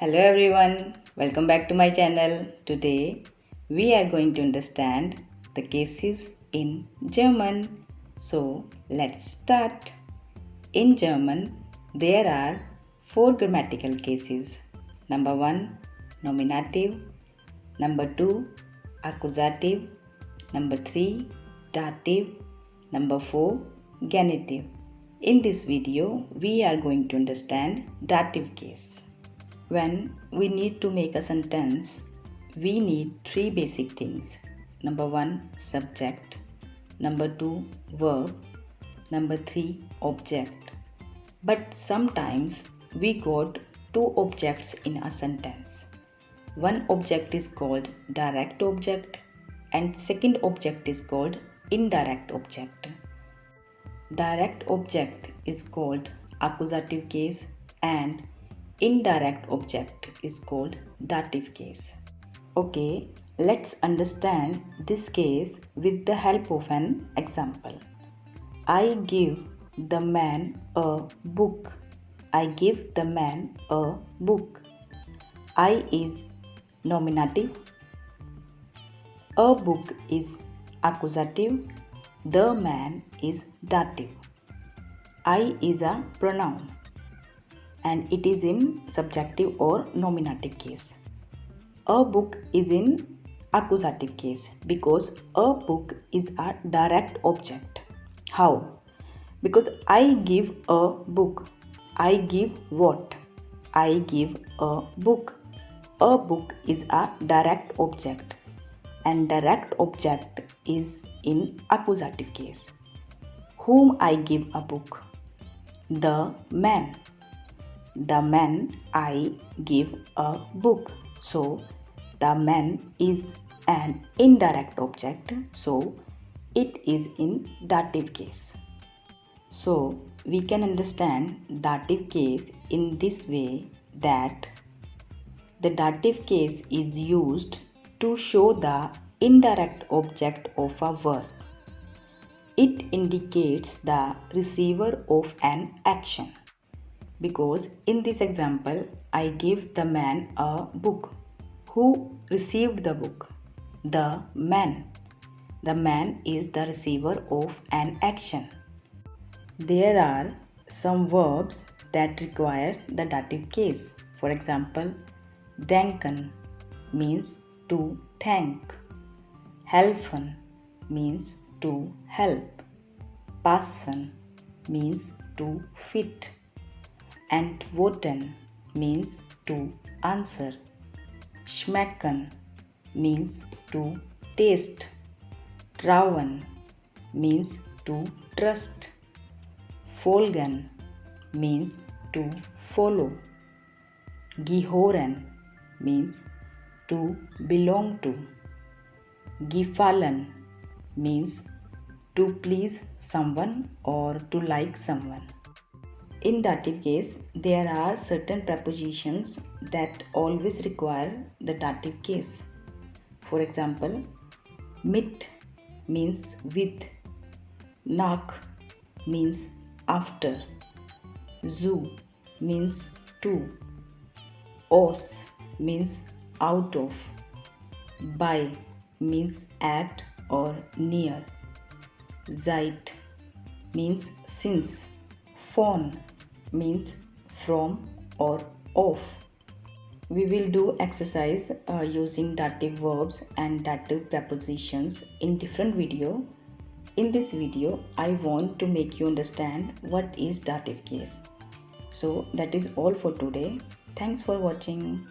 Hello everyone, welcome back to my channel. Today we are going to understand the cases in German. So let's start. In German, there are 4 grammatical cases. Number 1, nominative. Number 2, accusative. Number 3, dative. Number 4, genitive. In this video, we are going to understand dative case. When we need to make a sentence, we need 3 basic things. Number 1, subject. Number 2, verb. Number 3, object. But sometimes we got 2 objects in a sentence. One object is called direct object and second object is called indirect object. Direct object is called accusative case and indirect object is called dative case. Okay, let's understand this case with the help of an example. I give the man a book. I give the man a book. I is nominative. A book is accusative. The man is dative. I is a pronoun and it is in subjective or nominative case. A book is in accusative case because a book is a direct object. How? Because I give a book. I give what? I give a book. A book is a direct object and direct object is in accusative case. Whom I give a book? The man. The man I give a book. So the man is an indirect object. So it is in dative case. So we can understand dative case in this way that the dative case is used to show the indirect object of a verb. It indicates the receiver of an action. Because in this example, I give the man a book. Who received the book? The man. The man is the receiver of an action. There are some verbs that require the dative case. For example, danken means to thank. Helfen means to help. Passen means to fit. Antworten means to answer. Schmecken means to taste. Trauen means to trust. Folgen means to follow. Gehören means to belong to. Gefallen means to please someone or to like someone. In dative case, there are certain prepositions that always require the dative case. For example, mit means with, nach means after, zu means to, aus means out of, bei means at or near, seit means since, von means from or of. We will do exercise using dative verbs and dative prepositions in different video. In this video, I want to make you understand what is dative case. So that is all for today. Thanks for watching.